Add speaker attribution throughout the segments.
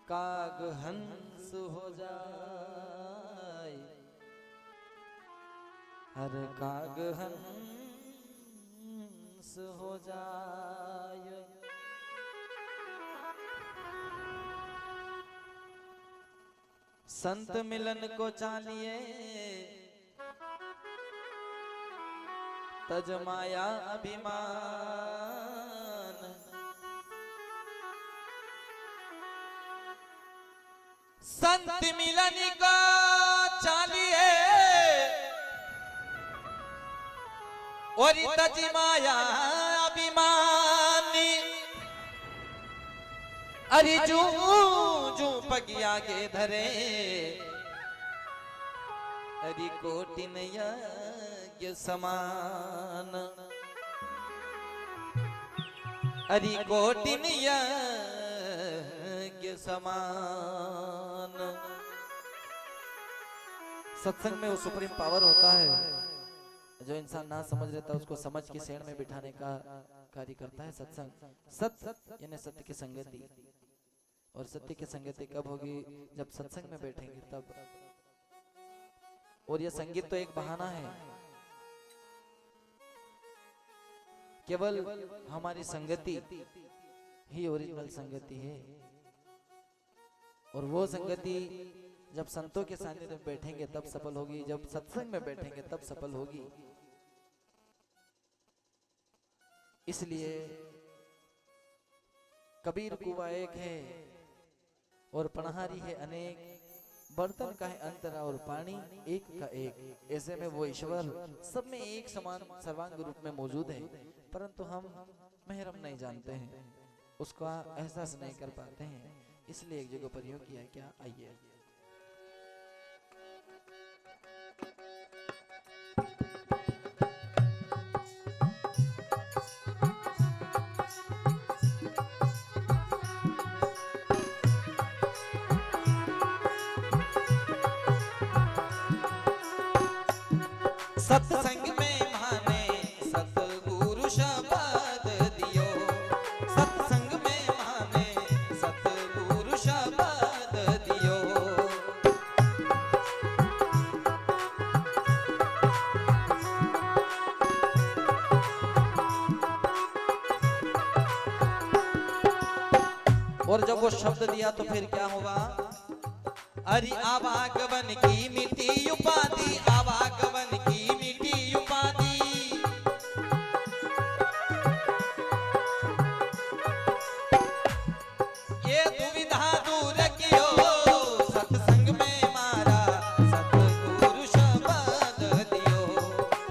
Speaker 1: काग हंस हो जाए, हर काग हंस हो जाए। संत मिलन को चालिए तज माया अभिमान, संत मिलन को चालिए और तज माया अभिमानी। अरे जू जू पगिया के धरे अरे कोटिन यज्ञ समान, अरे कोटिन यज्ञ समान। सत्संग में वो सुप्रीम पावर होता है जो इंसान ना समझ लेता उसको समझ के शेण में बिठाने का कार्य करता है सत्संग। सत्य यानी सत्य की संगति, और सत्य की संगति कब होगी? जब सत्संग में बैठेंगे तब। और यह संगीत तो एक बहाना है, केवल हमारी संगति ही ओरिजिनल संगति है। और वो संगति जब संतों के सानिध्य में बैठेंगे तब सफल होगी, जब सत्संग में बैठेंगे तब सफल होगी। इसलिए कबीर कुआं एक है और पनहारी है अनेक, बर्तन का है अंतरा और पानी एक का एक। ऐसे में वो ईश्वर सब में एक समान सर्वांग रूप में मौजूद है, परंतु हम महरम नहीं जानते हैं, उसका एहसास नहीं कर पाते हैं। इसलिए एक जगह पर यूं किया क्या, आइए सत्संग में माने सतगुरु शब्द दियो, सत्संग में माने सतगुरु शब्द दियो। और जब वो शब्द दिया तो फिर क्या होगा? अरे आवागमन की मिट्टी उपाधि, आवागमन की मिट्टी उपाधि। ये दुविधा दूर कियो, सत्संग में मारा सतगुरु शब्द दियो,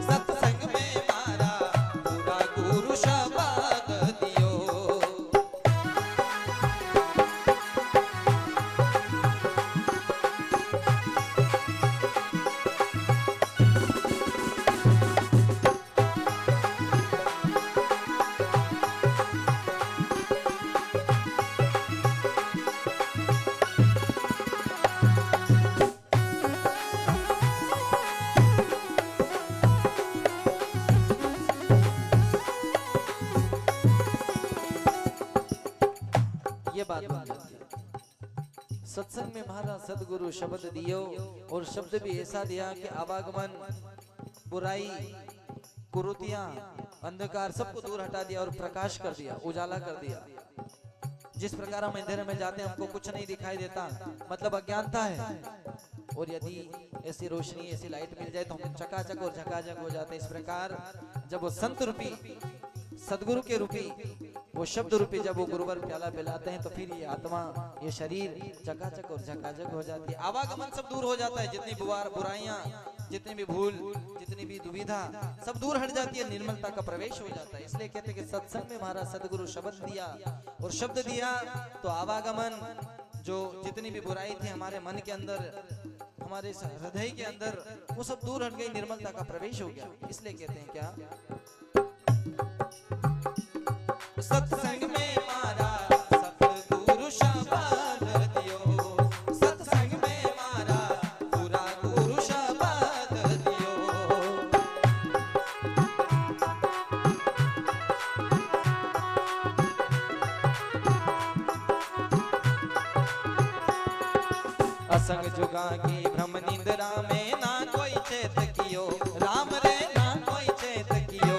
Speaker 1: सत्संग में मारा पूरा गुरु शब्द दियो। ये बात बन जाती है। सत्संग में महाराज सदगुरु शब्द दियो, और शब्द भी ऐसा दिया कि आवागमन, बुराई, कुरीतियां, अंधकार सबको दूर हटा दिया और प्रकाश कर दिया, उजाला कर दिया। जिस प्रकार हम अंधेरे में जाते हैं हमको कुछ नहीं दिखाई देता, मतलब अज्ञानता है, और यदि ऐसी रोशनी ऐसी लाइट मिल जाए तो हम चकाचक और झकाझक हो जाते हैं। इस प्रकार जब वो संत रूपी सदगुरु के रूपी वो शब्द रूपी जब वो गुरुवर प्याला पिलाते हैं तो फिर ये आत्मा, ये शरीर चकाचक और झकाझक हो जाती है। आवागमन सब दूर हो जाता है, जितनी बुराइयां, जितनी भी भूल, जितनी भी दुविधा सब दूर हट जाती है, निर्मलता का प्रवेश हो जाता है। इसलिए कहते हैं कि सत्संग में महाराज सदगुरु शब्द दिया, और शब्द दिया तो आवागमन, जो जितनी भी बुराई थी हमारे मन के अंदर, हमारे हृदय के अंदर, वो सब दूर हट गई, निर्मलता का प्रवेश हो गया। इसलिए कहते हैं क्या, सत्संग में मारा सतगुरु शब्द दियो, सत्संग में मारा पूरा गुरु शब्द दियो। असंग जुगा की भ्रम निंद्रा में ना कोई चेत कियो, राम रे ना कोई चेत कियो।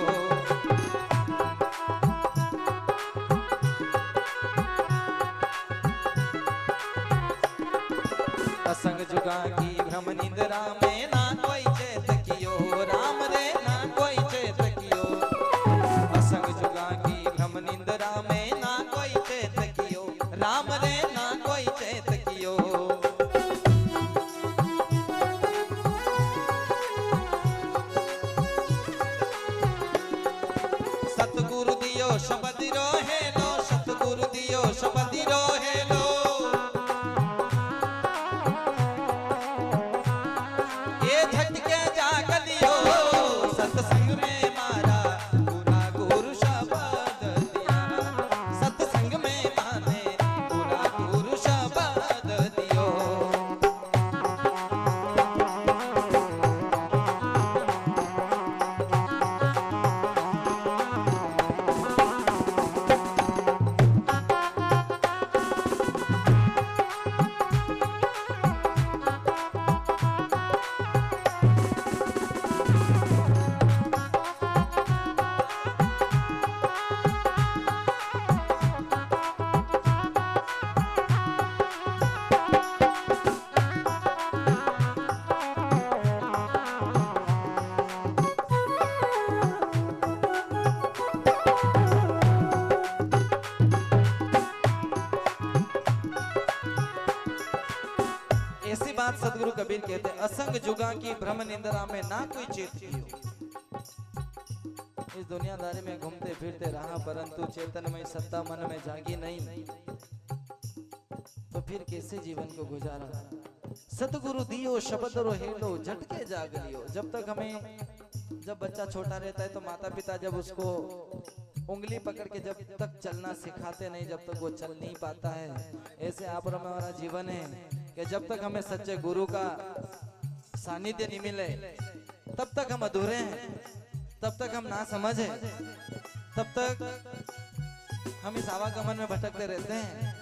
Speaker 1: असंग जुगा की भ्रम निंद्रा में ना कोई चेत कियो, राम रे ना कोई चेत कियो। असंग जुगा की भ्रम निंद्रा में ना कोई चेत कियो, राम रे ना कोई चेत कियो। सतगुरु दियो शब्द रोहे लो, सतगुरु दियो शब्द रोहे लो। ये झटके जाग लियो, सत्संग में मारा पूरा गुरु शब्द दिया। सत्संग में माने पूरा गुरु शब्द दियो। ऐसी बात सदगुरु कबीर कहते हैं, असंग जुगा की भ्रम निंद्रा में ना कोई चेत कियो। इस दुनियादारी में घूमते फिरते रहा, परंतु चेतन में सत्ता मन में जागी नहीं, तो फिर कैसे जीवन को गुजारा। सतगुरु दियो शब्द रोहेलो, झटके जाग लियो। जब तक हमें, जब बच्चा छोटा रहता है तो माता पिता जब उसको उंगली पकड़ के जब तक चलना सिखाते नहीं, जब तक वो चल नहीं पाता है। ऐसे आप और हमारा जीवन है कि जब तक हमें सच्चे गुरु का सानिध्य नहीं मिले तब तक हम अधूरे हैं, तब तक हम ना समझ हैं, तब तक हम इस आवागमन में भटकते रहते हैं।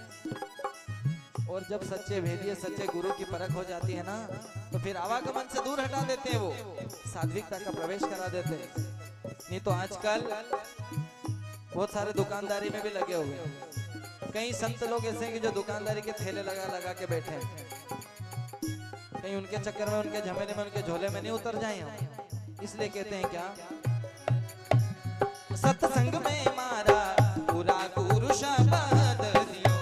Speaker 1: और जब सच्चे भेदिए सच्चे गुरु की परख हो जाती है ना, तो फिर आवागमन से दूर हटा देते हैं, वो सात्विकता का प्रवेश करा देते हैं। नहीं तो आजकल बहुत सारे दुकानदारी में भी लगे हुए हैं। कई संत लोग ऐसे हैं कि जो दुकानदारी के ठेले लगा लगा के बैठे हैं। कहीं उनके चक्कर में, उनके झमेले में, उनके झोले में नहीं उतर जाए हम। इसलिए कहते हैं क्या, सत्संग में मारा पूरा गुरु शब्द दियो।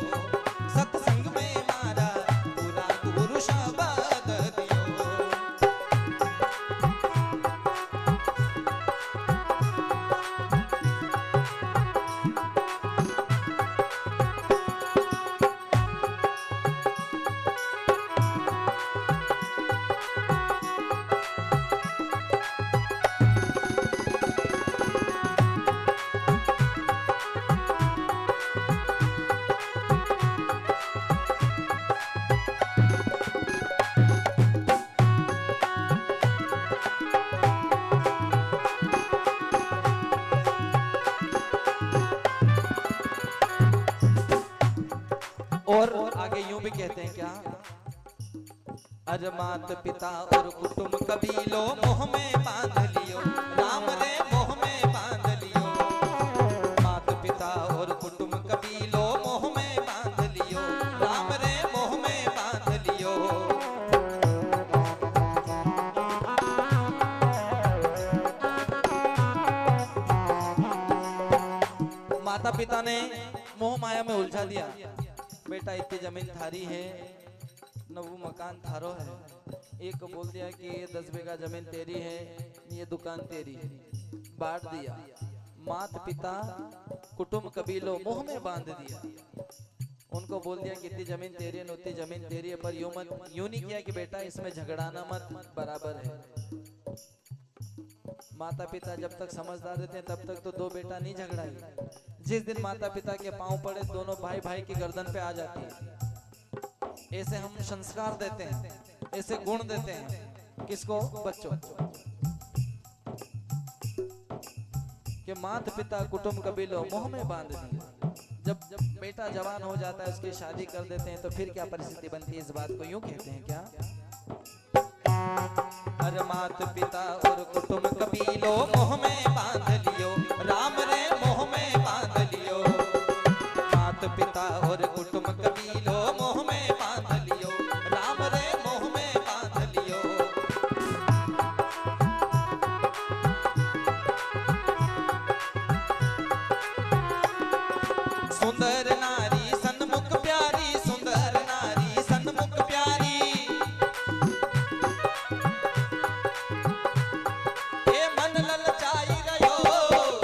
Speaker 1: सत्संग में मारा पूरा गुरु शब्द दियो। और आगे यूं भी कहते हैं क्या, अरे मात पिता और कुटुंब कबीलो मोह में बांध लियो, राम रे मोह में बांध लियो। मात पिता और कुटुंब कबीलो मोह में बांध लियो, राम रे मोह में बांध लियो। माता पिता ने मोह माया में उलझा दिया। बेटा इतनी जमीन थारी है, न वो मकान थारो है। एक को बोल दिया कि ये 10 बीघा जमीन तेरी है, ये दुकान तेरी है, बांट दिया। मात पिता कुटुंब कबीलों मोह में बांध दिया। उनको बोल दिया कि इतनी जमीन तेरी है, उतनी जमीन तेरी है, पर यूं नहीं किया कि बेटा इसमें झगड़ाना मत, बराबर है। माता पिता जब तक समझदार रहते हैं तब तक तो दो बेटा नहीं झगड़ाई। जिस दिन माता पिता के पांव पड़े, दोनों भाई भाई की गर्दन पे आ जाती है। ऐसे हम संस्कार देते हैं, ऐसे गुण देते हैं किसको, बच्चों के। माता पिता कुटुंब कबीलों मोह में बांध दिया। जब बेटा जवान हो जाता है, उसकी शादी कर देते हैं, तो फिर क्या परिस्थिति बनती है? इस बात को यूं कहते हैं क्या? अरे मात पिता और कुटुंब कबीलो मोह में बांध लियो, राम रे मोह में बांध लियो। मात पिता और कुटुंब कबीलो मोह में बांध लियो, राम रे मोह में बांध लियो। सुंदर नारी सन्मुख प्यारी, सुंदर नारी सन्मुख प्यारी। ये मन ललचाई रहो,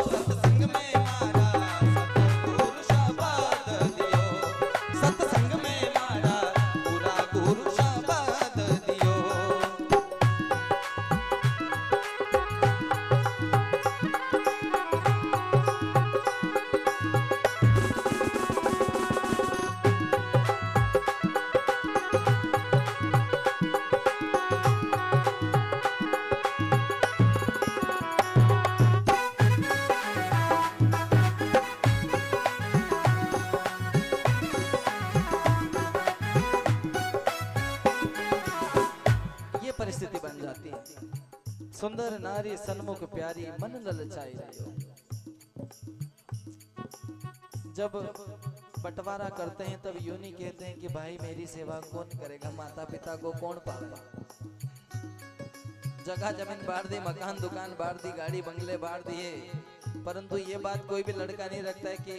Speaker 1: सत्संग में मारा सतगुरु शब्द दियो। सत्संग में मारा पूरा गुरु शब्द दियो। परिस्थिति बन जाती है। सुंदर नारी सन्मुख प्यारी, मन ललचाई रहो। जब बंटवारा करते हैं तब यूं नहीं कहते हैं कि भाई मेरी सेवा कौन करेगा, माता पिता को कौन पालेगा। जगह जमीन बांट दी, मकान दुकान बांट दी, गाड़ी बंगले बांट दिए, परंतु ये बात कोई भी लड़का नहीं रखता है कि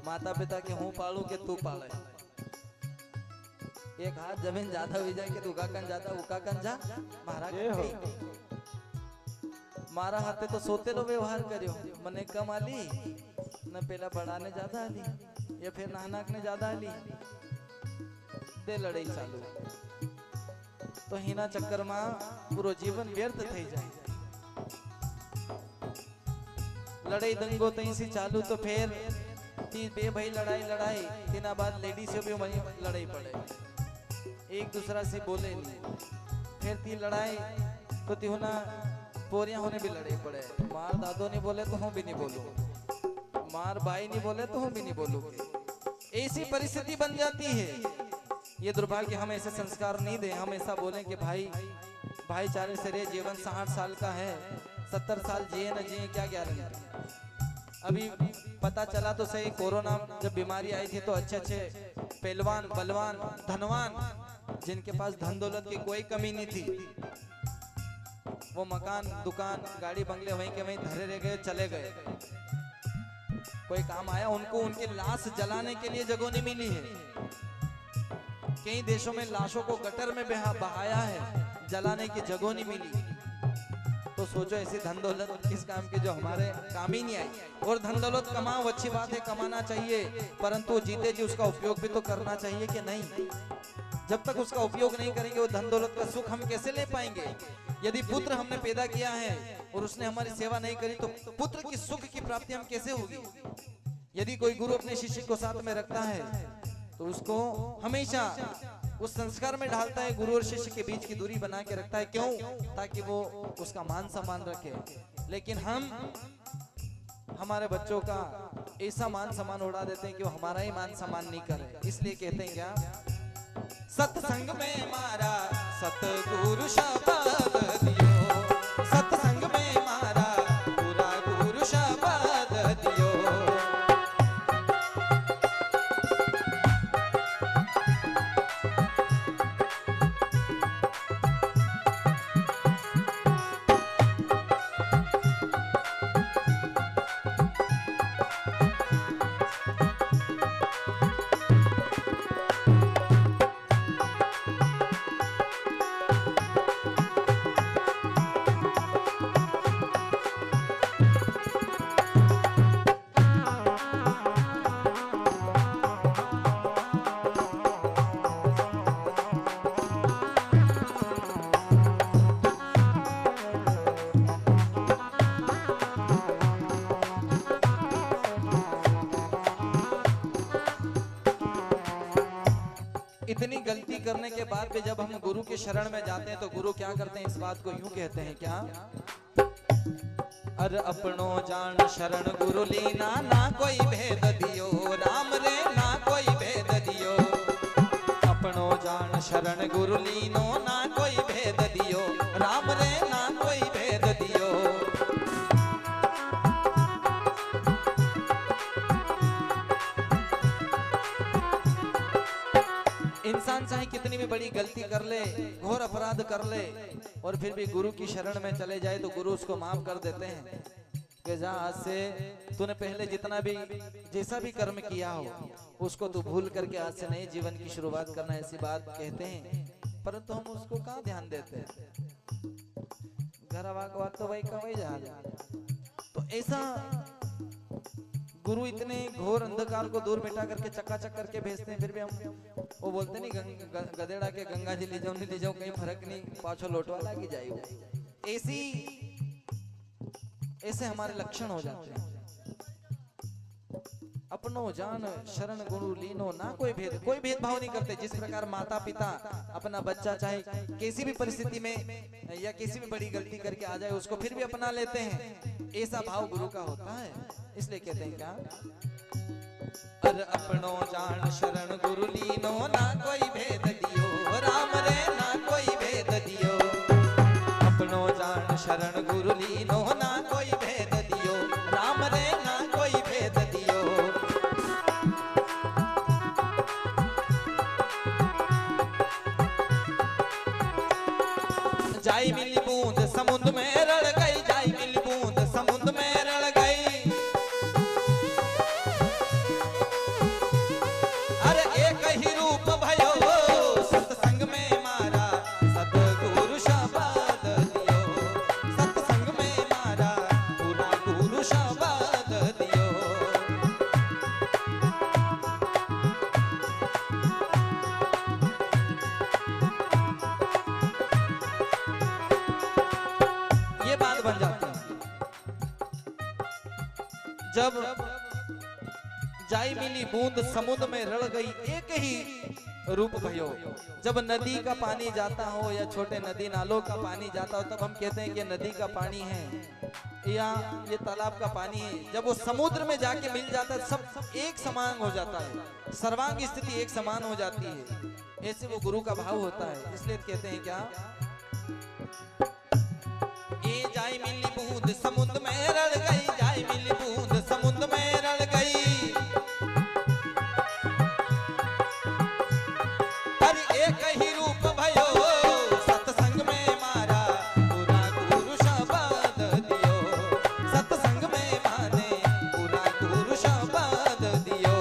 Speaker 1: माता पिता के हूँ पालू के तू पाले। एक हाथ जमीन ज्यादा हो जाए कि दुकाकन ज्यादा उकाकन जा मारा मारा हाथे तो सोते लो व्यवहार करियो। मने कम आली न पेला बढ़ाने ज्यादा आली या फिर नानक ने ज्यादा आली दे लड़ाई चालू। तो हिना चक्कर में पूरो जीवन व्यर्थ थई जाए। लड़ाई दंगो तई सी चालू तो फिर ती बे भाई लड़ाई तीना बाद लेडीज से भी लड़ाई पड़े, एक दूसरा से बोले नहीं, फिर ती लड़ाई तो ती होना पोरिया होने भी लड़ाई पड़े। मार दादो नहीं बोले तो हम भी नहीं बोलूं, मार भाई नहीं बोले तो हम भी नहीं बोलूंगे। ऐसी परिस्थिति बन जाती है। ये दुर्भाग्य, हम ऐसे संस्कार नहीं दे। हम ऐसा बोले कि भाईचारे से रहे, जीवन 60 साल का है, 70 साल जिए न जिए क्या गारंटी। अभी पता चला तो सही, कोरोना जब बीमारी आई थी तो अच्छे पहलवान बलवान धनवान जिनके पास धन दौलत की कोई कमी नहीं थी, वो मकान दुकान गाड़ी बंगले वहीं के वहीं धरे रह गए, चले गए। कोई काम आया उनको, उनकी लाश जलाने के लिए जगह नहीं मिली है। कई देशों में लाशों को गटर में बहाया है, जलाने की जगह नहीं मिली। तो सोचो ऐसी धन दौलत किस काम की जो हमारे काम ही नहीं आई। और धन दौलत कमाओ, अच्छी बात है, कमाना चाहिए, परंतु जीते जी उसका उपयोग भी तो करना चाहिए कि नहीं। जब तक उसका उपयोग नहीं करेंगे वो धन दौलत का सुख हम कैसे ले पाएंगे। यदि पुत्र हमने पैदा किया है और उसने हमारी सेवा नहीं करी तो पुत्र की सुख की प्राप्ति हम कैसे होगी। यदि कोई गुरु अपने शिष्य को साथ में रखता है तो उसको हमेशा उस संस्कार में ढालता है, गुरु और शिष्य के बीच की दूरी बना के रखता है। क्यों? ताकि वो उसका मान सम्मान रखे। लेकिन हम हमारे बच्चों का ऐसा मान सम्मान उड़ा देते हैं कि वो हमारा ही मान सम्मान नहीं करे। इसलिए कहते हैं क्या, सत्संग में मारा सतगुरु शब्द दियो, सत्संग में मारा पूरा गुरु शब्द दियो। इतनी गलती करने के बाद भी जब हम गुरु के शरण में जाते हैं तो गुरु क्या करते हैं, इस बात को यूं कहते हैं क्या, अरे अपनो जान शरण गुरु लीना, ना कोई भेद दियो राम रे, ना शरण गुरु लीनो ना कोई भेद दियो, राम रे ना कोई भेद दियो। इंसान चाहे कितनी भी बड़ी गलती कर ले, घोर अपराध कर ले, और फिर भी गुरु की शरण में चले जाए तो गुरु उसको माफ कर देते हैं कि जा, आज से तूने पहले जितना भी जैसा भी कर्म किया हो उसको तू भूल करके आज से नए जीवन की शुरुआत करना, ऐसी बात कहते हैं। परंतु हम उसको कहाँ ध्यान देते हैं, घर आवा तो वही का वही जा। तो ऐसा गुरु इतने घोर अंधकार को दूर मिटा करके चकाचक करके भेजते हैं, फिर भी हम वो बोलते नहीं गधेड़ा के गंगा जी ले जाओ कहीं फर्क नहीं, पाछो लोटवा लागी जाए। ऐसे हमारे लक्षण हो जाते हैं। अपनो जान शरण गुरु लीनो ना कोई भेदभाव नहीं करते। जिस प्रकार माता पिता अपना बच्चा चाहे किसी भी परिस्थिति में या किसी भी बड़ी गलती करके आ जाए उसको फिर भी अपना लेते हैं, ऐसा भाव गुरु का होता है। इसलिए कहते हैं क्या, अर अपनो जान शरण गुरु लीनो ना कोई भेद दियो, राम रे ना कोई भेद दियो। अपनो जान शरण गुरु लीनो ना कोई भेद दियो, राम रे ना कोई भेद दियो। जाई मिली बूंद समुद्र में रल गई, जाई मिली बूंद समुद्र में रल गई। अरे एक ही रूप भयो सत्संग में मारा, सतगुरु शब्द दियो। सत्संग में मारा पूरा गुरु शब्द दियो। ये बात बन जाती है जब जाई मिली बूंद समुद्र में रल गई, एक ही रूप भयो। जब नदी का पानी जाता हो या छोटे नदी नालों का पानी जाता हो तब हम कहते हैं कि नदी का पानी है या ये तालाब का पानी है। जब वो समुद्र में जाके मिल जाता है सब एक समान हो जाता है, सर्वांग स्थिति एक समान हो जाती है। ऐसे वो गुरु का भाव होता है। इसलिए कहते हैं क्या, ये जाई मिली बूंद समुद्र में रल गई, जाई मिली बूंद समुद्र में रल गई। हर एक ही रूप भयो सत्संग में मारा, पूरा गुरु शब्द दियो। सत्संग में माने पूरा गुरु शब्द दियो।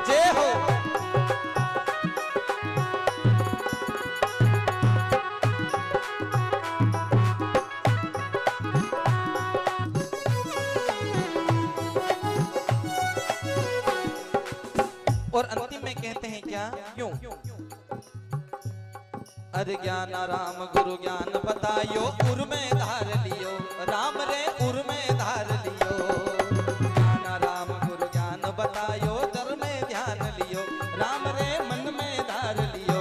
Speaker 1: जय हो। और अंतिम में कहते हैं क्या, क्यों, अरे ज्ञान राम गुरु ज्ञान बतायो, उर में धार लियो, राम रे उर में धार लियो। ज्ञान राम गुरु ज्ञान बतायो, दर में ध्यान लियो, राम रे मन में धार लियो।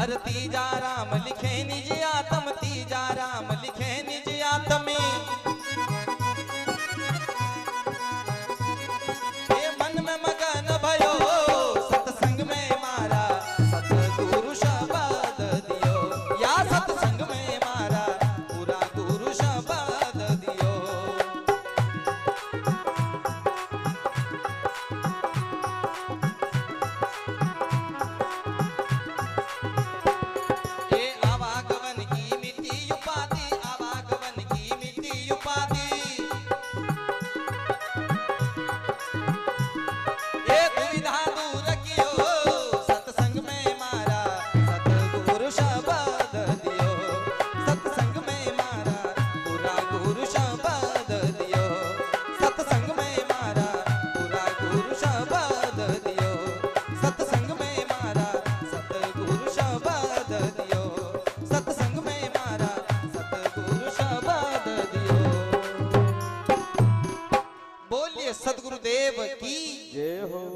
Speaker 1: अरे तीजा राम लिखे निज आत्म, तीजा राम लिखे निज आत्मी। मन में मगन भयो सत्संग में मारा, सतगुरु शब्द दियो। या सत्संग में मारा पूरा गुरु शब्द दियो। ए आवागमन की मिट्टी उपाधि,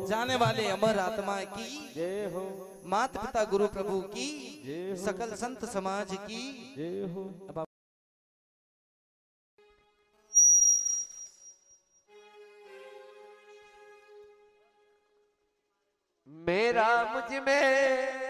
Speaker 1: जाने वाले अमर आत्मा की
Speaker 2: जय हो।
Speaker 1: माता पिता गुरु प्रभु की
Speaker 2: जय हो।
Speaker 1: सकल संत समाज की
Speaker 2: जय हो।
Speaker 1: अब आप
Speaker 2: मेरा मुझ में